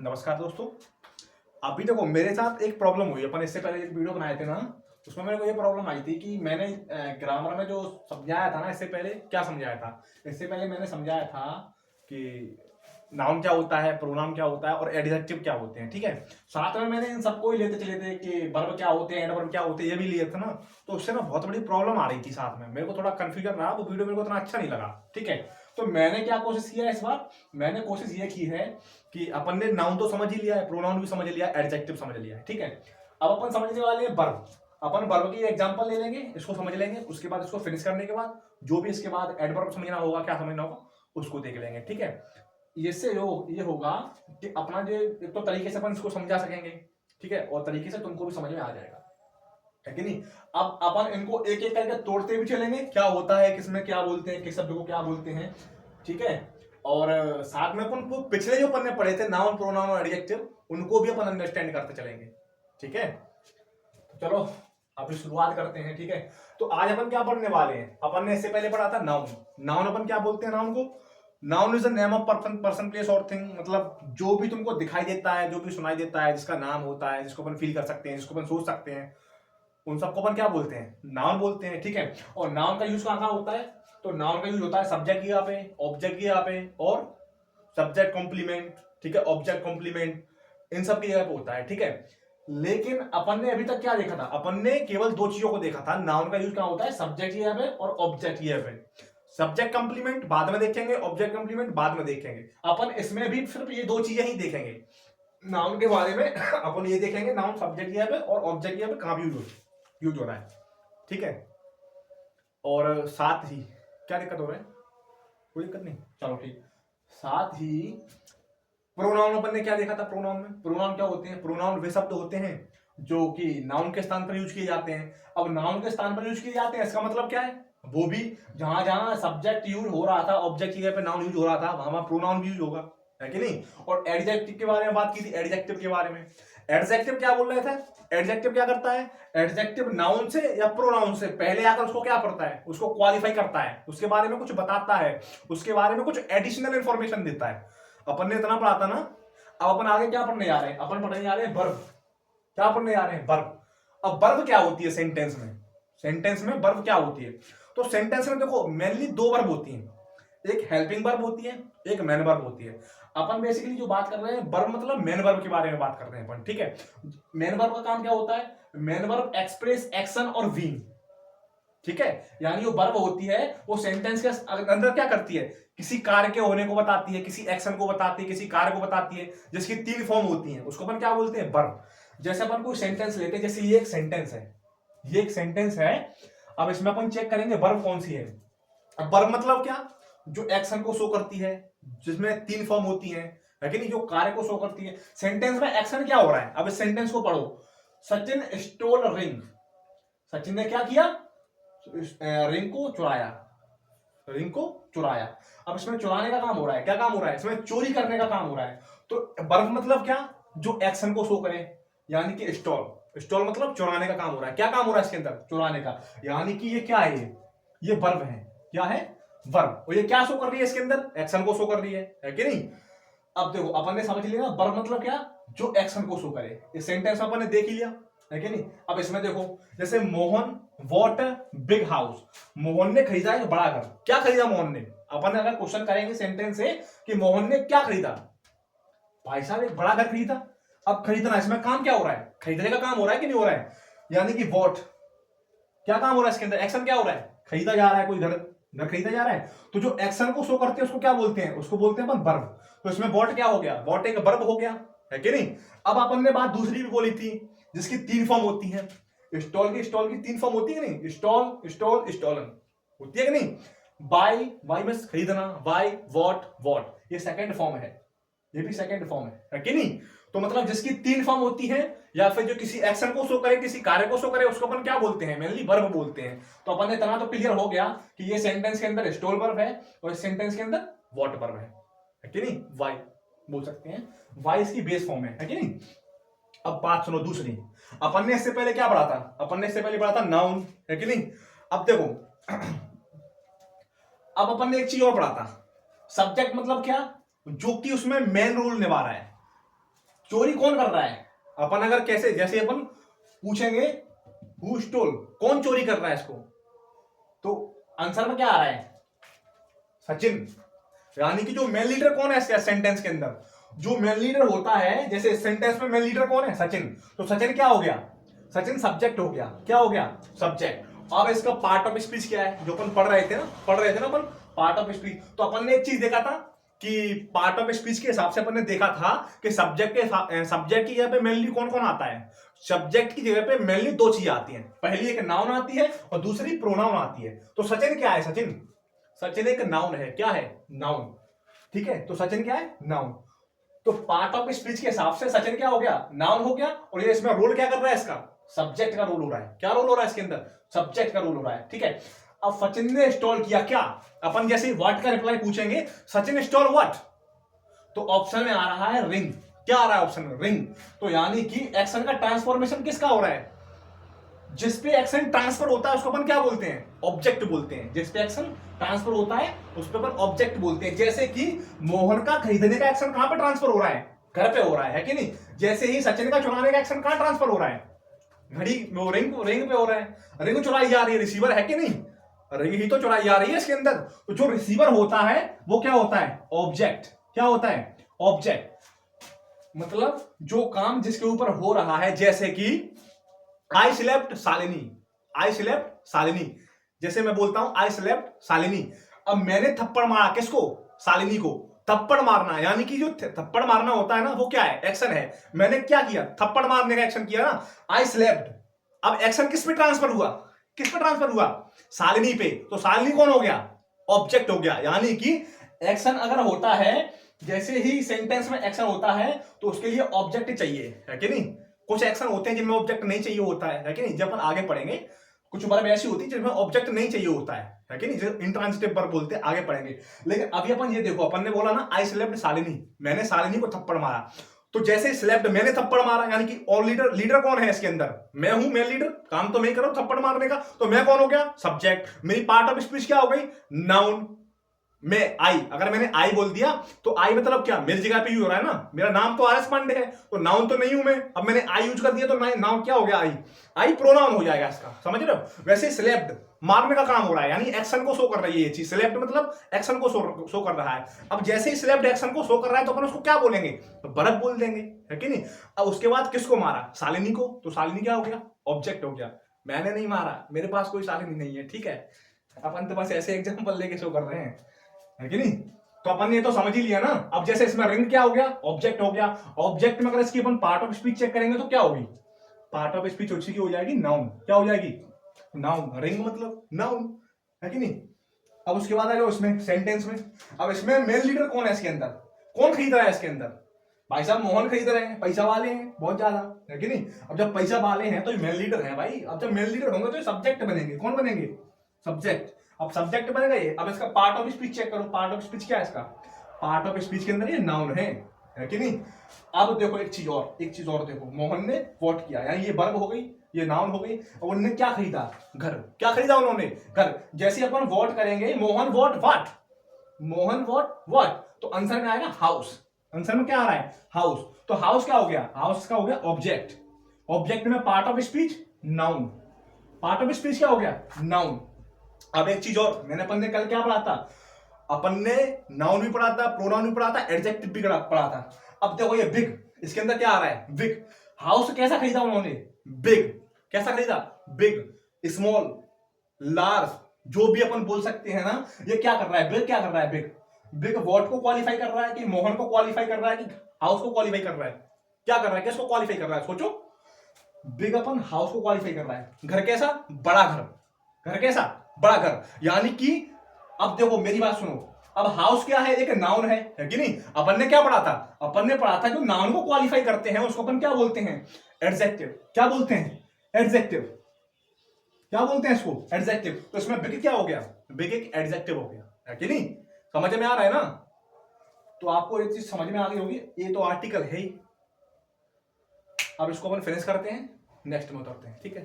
नमस्कार दोस्तों। अभी देखो मेरे साथ एक प्रॉब्लम हुई। अपन इससे पहले एक वीडियो बनाए थे ना, उसमें मेरे को ये प्रॉब्लम आई थी कि मैंने ग्रामर में जो समझाया था ना, इससे पहले क्या समझाया था, इससे पहले मैंने समझाया था कि नाउन क्या होता है, प्रोनाउन क्या होता है और एडजेक्टिव क्या होते हैं। ठीक है, साथ में मैंने इन सबको ही लेते चले थे कि वर्ब क्या होते हैं, एडवर्ब क्या होते हैं, ये भी लिए थे ना। तो उससे ना बहुत बड़ी प्रॉब्लम आ रही थी, साथ में मेरे को थोड़ा कंफ्यूजन रहा, वो वीडियो मेरे को इतना अच्छा नहीं लगा। ठीक है, तो मैंने क्या कोशिश किया इस बार, मैंने कोशिश ये की है कि अपन ने नाउन तो समझ ही लिया है, प्रोनाउन भी समझ लिया है, एडजेक्टिव समझ लिया है। ठीक है, अब अपन समझने वाले हैं वर्ब। अपन वर्ब की एग्जांपल ले लेंगे, इसको समझ लेंगे, उसके बाद इसको फिनिश करने के बाद जो भी इसके बाद एडवर्ब समझना होगा, क्या समझना होगा, उसको देख लेंगे। ठीक है, इससे ये होगा कि अपना जो एक तो तरीके से अपन इसको समझा सकेंगे, ठीक है, और तरीके से तुमको भी समझ में आ जाएगा, है कि नहीं। अब अपन इनको एक एक करके तोड़ते भी चलेंगे, क्या होता है, किसमें क्या बोलते हैं, किस शब्द को क्या बोलते हैं। ठीक है, और साथ में अपन को पिछले जो अपन ने पढ़े थे नाउन, प्रोनाउन और एडजेक्टिव, उनको भी अपन अंडरस्टैंड करते चलेंगे। ठीक है, चलो अभी शुरुआत करते हैं। ठीक है, तो आज अपन क्या पढ़ने वाले हैं, अपन ने इससे पहले पढ़ा था नाउन। नाउन अपन क्या बोलते हैं नाउन को, noun is the name of person place और थिंग। मतलब जो भी तुमको दिखाई देता है, जो भी सुनाई देता है, जिसका नाम होता है, जिसको अपन फील कर सकते हैं, जिसको अपन सोच सकते हैं, उन सबको अपन क्या बोलते हैं, नाउन बोलते हैं। ठीक है, और नाउन का यूज कहाँ कहाँ होता है, तो नाउन का यूज होता है सब्जेक्ट की जगह पे, ऑब्जेक्ट की जगह पे, और सब्जेक्ट कॉम्प्लीमेंट, ठीक है, ऑब्जेक्ट कॉम्प्लीमेंट, इन सब की जगह पे होता है। ठीक है, लेकिन अपन ने अभी तक क्या देखा था, अपन ने केवल दो चीजों को देखा था, नाउन का यूज कहाँ होता है, सब्जेक्ट की जगह पे और ऑब्जेक्ट की जगह पे। सब्जेक्ट कंप्लीमेंट बाद में देखेंगे, ऑब्जेक्ट कंप्लीमेंट बाद में देखेंगे। अपन इसमें भी सिर्फ ये दो चीजें ही देखेंगे नाउन के बारे में। अपन ये देखेंगे नाउन सब्जेक्ट की जगह पे और ऑब्जेक्ट की जगह पे कहां भी यूज हो रहा है। ठीक है, और साथ ही क्या दिक्कत हो रहा है, कोई दिक्कत नहीं, चलो ठीक। साथ ही प्रोनाउन अपन ने क्या देखा था, प्रोनाउन में प्रोनाउन क्या होते हैं, प्रोनाउन वे शब्द होते हैं जो कि नाउन के स्थान पर यूज किए जाते हैं। अब नाउन के स्थान पर यूज किए जाते हैं, इसका मतलब क्या है, वो भी जहां जहां सब्जेक्ट यूज हो रहा था, ऑब्जेक्ट की जगह पे नाउन यूज हो रहा था, वहां वहां प्रोनाउन भी यूज होगा, है कि नहीं। और एडजेक्टिव के बारे में बात की थी, एडजेक्टिव के बारे में, एडजेक्टिव क्या बोल रहे थे, एडजेक्टिव क्या करता है, एडजेक्टिव नाउन से या प्रोनाउन से पहले आकर उसको क्या करता है, उसको क्वालिफाई करता है, उसके बारे में कुछ बताता है, उसके बारे में कुछ एडिशनल इंफॉर्मेशन देता है। अपन ने इतना पढ़ा था ना। अब अपन आगे क्या पढ़ने जा रहे हैं, अपन पढ़ने जा रहे हैं वर्ब। क्या पढ़ने जा रहे हैं, वर्ब। अब वर्ब क्या होती है सेंटेंस में, सेंटेंस में वर्ब क्या होती है, तो सेंटेंस में देखो मेनली दो वर्ब होती हैं, एक हेल्पिंग वर्ब होती है, एक मेन वर्ब होती है। अपन बेसिकली जो बात कर रहे हैं वर्ब मतलब मेन वर्ब के बारे में बात कर रहे हैं अपन। ठीक है, मेन वर्ब का काम क्या होता है, मेन वर्ब एक्सप्रेस एक्शन और बीइंग। ठीक है, यानी जो वर्ब होती है वो सेंटेंस के अंदर क्या करती है, किसी कार्य के होने को बताती है, किसी एक्शन को बताती है, किसी कार्य को बताती है, जिसकी तीन फॉर्म होती है, उसको अपन क्या बोलते हैं, वर्ब। जैसे अपन कोई सेंटेंस लेते हैं, जैसे ये एक सेंटेंस है, ये एक सेंटेंस है। अब इसमें अपन चेक करेंगे वर्ब कौन सी है। अब वर्ब मतलब क्या, जो एक्शन को शो करती है, जिसमें तीन फॉर्म होती है कि नहीं, जो कार्य को शो करती है। सेंटेंस में एक्शन क्या हो रहा है, अब इस सेंटेंस को पढ़ो, सचिन स्टोल रिंग, सचिन ने क्या किया, रिंग को चुराया, रिंग को चुराया। अब इसमें चुराने का काम हो रहा है, क्या काम हो रहा है, इसमें चोरी करने का काम हो रहा है। तो वर्ब मतलब क्या, जो एक्शन को शो करे, यानी कि स्टॉल, स्टॉल मतलब चुराने का काम हो रहा है। क्या काम हो रहा है इसके अंदर, चुराने का, यानी कि ये क्या है, ये वर्ब है, क्या है, वर्ब। और ये क्या शो कर रही है इसके अंदर, एक्शन को शो कर रही है कि नहीं। अब देखो अपन ने समझ लिया वर्ब मतलब क्या, जो एक्शन को शो करे, इस सेंटेंस में अपन ने देख ही लिया, है कि नहीं। अब इसमें देखो, जैसे Mohan what big house, Mohan ने खरीदा एक बड़ा घर। क्या खरीदा मोहन ने, अपन अगर क्वेश्चन करेंगे सेंटेंस से कि मोहन ने क्या खरीदा, भाई साहब एक बड़ा घर खरीदा। अब खरीदना, इसमें काम क्या हो रहा है, खरीदने का काम हो रहा है कि नहीं हो रहा है, यानी कि वॉट, क्या काम हो रहा है इसके अंदर, एक्शन क्या हो रहा है, खरीदा जा रहा है, कोई घर घर खरीदा जा रहा है। तो जो एक्शन को शो करते हैं उसको क्या बोलते हैं, उसको बोलते हैं अपन वर्ब। तो इसमें वॉट क्या हो गया, वॉट एक वर्ब हो गया, है कि नहीं। अब अपन ने बात दूसरी भी बोली थी, जिसकी तीन फॉर्म होती है, स्टॉल की तीन फॉर्म होती है कि नहीं, स्टॉल स्टॉल स्टॉलन, होती है कि नहीं। बाय, बाय में खरीदना, बाय, वॉट वॉट, ये सेकंड फॉर्म है, ये भी सेकंड फॉर्म है कि नहीं। तो मतलब जिसकी तीन फॉर्म होती है, या फिर जो किसी एक्शन को शो करे, किसी कार्य को शो करे, उसको अपन क्या बोलते हैं, मेनली वर्ब बोलते हैं। तो अपन ने इतना तो क्लियर हो गया कि ये सेंटेंस के अंदर स्टोल वर्ब है और इस सेंटेंस के अंदर वॉट वर्ब है कि नहीं, वाई बोल सकते हैं, वाई इसकी बेस फॉर्म है कि नहीं। अब बात सुनो दूसरी, अपन ने इससे पहले क्या पढ़ा था, अपन ने इससे पहले पढ़ा था नाउन, है कि नहीं। अब देखो, अब अपन ने एक चीज और पढ़ा था, सब्जेक्ट मतलब क्या, जो कि उसमें मेन रोल निभा रहा है, चोरी कौन कर रहा है? अपन अगर कैसे, जैसे अपन पूछेंगे हु स्टोल, कौन चोरी कर रहा है इसको, तो आंसर में क्या आ रहा है? सचिन। यानी कि जो मेन लीडर कौन है सेंटेंस के अंदर, जो मेन लीडर होता है, जैसे सेंटेंस में मेन लीडर कौन है? सचिन। तो सचिन क्या हो गया? सचिन सब्जेक्ट हो गया। क्या हो गया? सब्जेक्ट। अब इसका पार्ट ऑफ स्पीच क्या है, जो अपन पढ़ रहे थे ना अपन पार्ट ऑफ स्पीच। तो अपन ने एक चीज देखा था कि पार्ट ऑफ स्पीच के हिसाब से अपन ने देखा था कि सब्जेक्ट की जगह पे मेनली कौन कौन आता है? सब्जेक्ट की जगह पे मेनली दो चीजें आती हैं, पहली एक नाउन आती है और दूसरी प्रोनाउन आती है। तो सचिन क्या है? सचिन एक नाउन है। क्या है? नाउन। ठीक है, तो सचिन क्या है? नाउन। तो पार्ट ऑफ स्पीच के हिसाब से सचिन क्या हो गया? नाउन हो गया। और ये इसमें रोल क्या कर रहा है? इसका सब्जेक्ट का रोल हो रहा है। क्या रोल हो रहा है इसके अंदर? सब्जेक्ट का रोल हो रहा है। ठीक है, अब सचिन ने स्टॉल किया क्या? अपन जैसे व्हाट का रिप्लाई पूछेंगे, सचिन स्टॉल व्हाट, तो ऑप्शन में आ रहा है रिंग। क्या आ रहा है ऑप्शन में? रिंग। तो यानी कि एक्शन का ट्रांसफॉर्मेशन किसका हो रहा है? जिसपे एक्शन ट्रांसफर होता है उसको अपन क्या बोलते हैं? ऑब्जेक्ट बोलते हैं। जिसपे एक्शन ट्रांसफर होता है उस पर अपन ऑब्जेक्ट बोलते हैं। जैसे कि मोहन का खरीदने का एक्शन कहां पे ट्रांसफर हो रहा है? घर पे हो रहा है कि नहीं? जैसे ही सचिन का चुराने का एक्शन कहां ट्रांसफर हो रहा है? घड़ी, रिंग पे हो रहा है। रिंग चुराई जा रही है, रिसीवर है कि नहीं? रिंग ही तो चुराई जा रही है इसके अंदर। तो जो रिसीवर होता है वो क्या होता है? ऑब्जेक्ट। क्या होता है? ऑब्जेक्ट। मतलब जो काम जिसके ऊपर हो रहा है, जैसे कि I slept Shalini, I slept Shalini. जैसे मैं बोलता हूं आई स्लेप्ट शालिनी, अब मैंने थप्पड़ मारा किसको? शालिनी को। थप्पड़ मारना यानी कि जो थप्पड़ मारना होता है ना, वो क्या है? एक्शन है। मैंने क्या किया? थप्पड़ मारने का एक्शन किया ना, आई स्लेप्ट। अब एक्शन किस पे ट्रांसफर हुआ? किस पे ट्रांसफर हुआ? शालिनी पे। तो शालिनी कौन हो गया? ऑब्जेक्ट हो गया। यानी कि एक्शन अगर होता है, जैसे ही सेंटेंस में एक्शन होता है तो उसके लिए ऑब्जेक्ट चाहिए, है कि नहीं? कुछ एक्शन होते हैं जिनमें ऑब्जेक्ट नहीं चाहिए होता है कि नहीं? जब अपन आगे पढ़ेंगे कुछ वर्ब ऐसी होती है जिनमें ऑब्जेक्ट नहीं चाहिए होता है कि नहीं? जो इंट्रांजिटिव वर्ब बोलते हैं, आगे पढ़ेंगे। लेकिन अभी अपन ये देखो, अपन ने बोला ना आई स्लेप्ट शालिनी, मैंने शालिनी को थप्पड़ मारा। तो जैसे स्लेप्ट मैंने थप्पड़ मारा, यानी कि और लीडर कौन है इसके अंदर? मैं हूं, मैं लीडर। काम तो मैं कर रहा हूं थप्पड़ मारने का, तो मैं कौन हो गया? सब्जेक्ट। मेरी पार्ट ऑफ स्पीच क्या हो गई? नाउन। मैं आई, अगर मैंने आई बोल दिया तो आई मतलब क्या? मेरी जगह पे यूज हो रहा है ना, मेरा नाम तो आरएस पांडे है, तो नाउन तो नहीं हूं मैं। अब मैंने आई यूज कर दिया तो नाउन क्या हो गया? आई। आई प्रोनाउन हो जाएगा इसका, समझ रहे हो? वैसे स्लेप्ट मारने का काम हो रहा है, यानी एक्शन को शो कर रही है ये चीज। स्लेप्ट मतलब एक्शन को शो कर रहा है। अब जैसे ही स्लेप्ट एक्शन को शो कर रहा है तो अपन उसको क्या बोलेंगे? तो बर्ब बोल देंगे, है कि नहीं? अब उसके बाद किसको मारा? शालिनी को। तो शालिनी क्या हो गया? ऑब्जेक्ट हो गया। मैंने नहीं मारा, मेरे पास कोई शालिनी नहीं है। ठीक है, अपन तो बस ऐसे एग्जांपल लेके शो कर रहे हैं, है कि नहीं? तो अपन ने तो समझ ही लिया ना। अब जैसे इसमें रिंग क्या हो गया? ऑब्जेक्ट हो गया। ऑब्जेक्ट में अगर इसकी अपन पार्ट ऑफ स्पीच चेक करेंगे तो क्या होगी? पार्ट ऑफ स्पीच उसी की हो जाएगी नाउन। क्या हो जाएगी? नाउन। रिंग मतलब नाउन, है कि नहीं? अब उसके बाद आ जाओ इसमें सेंटेंस में। अब इसमें मेन लीडर कौन है इसके अंदर? कौन खरीद रहा है इसके अंदर? भाई साहब मोहन खरीद रहे हैं, पैसा वाले हैं बहुत ज्यादा, है कि नहीं? अब जब पैसा वाले हैं तो मेन लीडर है भाई। अब जब मेन लीडर होंगे तो सब्जेक्ट बनेंगे। कौन बनेंगे? सब्जेक्ट। अब सब्जेक्ट बनेगा ये। अब इसका पार्ट ऑफ स्पीच चेक करो। पार्ट ऑफ स्पीच क्या है इसका? पार्ट ऑफ स्पीच के अंदर ये नाउन है कि नहीं? अब देखो एक चीज और देखो, मोहन ने वॉट किया, यानी ये वर्ब हो गई, ये नाउन हो गई। और उन्होंने क्या खरीदा? घर। क्या खरीदा उन्होंने? घर। जैसे अपन वॉट करेंगे, Mohan what what, Mohan what what, तो आंसर में आएगा हाउस। आंसर में क्या आ रहा है? हाउस। तो हाउस क्या हो गया? हाउस का हो गया ऑब्जेक्ट। ऑब्जेक्ट में part of speech noun. Part of speech क्या हो गया? नाउन। अब एक चीज और, मैंने अपन ने कल क्या पढ़ा था? अपन ने नाउन भी पढ़ा था, प्रोनाउन भी पढ़ा था, एडजेक्टिव भी पढ़ा था। अब देखो ये बिग, इसके अंदर क्या आ रहा है? बिग। हाउस कैसा खरीदा उन्होंने? बिग। कैसा खरीदा? बिग। स्मॉल, लार्ज, जो भी अपन बोल सकते हैं ना, ये क्या कर रहा है? बिग क्या कर रहा है? बिग। बिग व्हाट को क्वालिफाई कर रहा है, कि मोहन को क्वालिफाई कर रहा है, कि हाउस को क्वालिफाई कर रहा है? क्या कर रहा है? किसको क्वालिफाई कर रहा है? सोचो। बिग अपन हाउस को क्वालिफाई कर रहा है। घर कैसा? बड़ा घर। घर कैसा? बड़ा घर। यानी कि अब देखो मेरी बात सुनो, अब हाउस क्या है? एक नाउन है कि नहीं? अपन ने क्या पढ़ा था? अपन ने पढ़ा था जो नाउन को क्वालिफाई करते हैं उसको अपन क्या बोलते हैं? एडजेक्टिव। क्या बोलते हैं? एडजेक्टिव। क्या बोलते हैं इसको? एडजेक्टिव। तो इसमें बिग क्या हो गया? बिग एक एडजेक्टिव हो गया, है कि नहीं? समझ में आ रहा है ना? तो आपको एक चीज समझ में आ गई होगी, ये तो आर्टिकल है ही। अब इसको अपन फिनिश करते हैं, नेक्स्ट में उतरते हैं, ठीक है?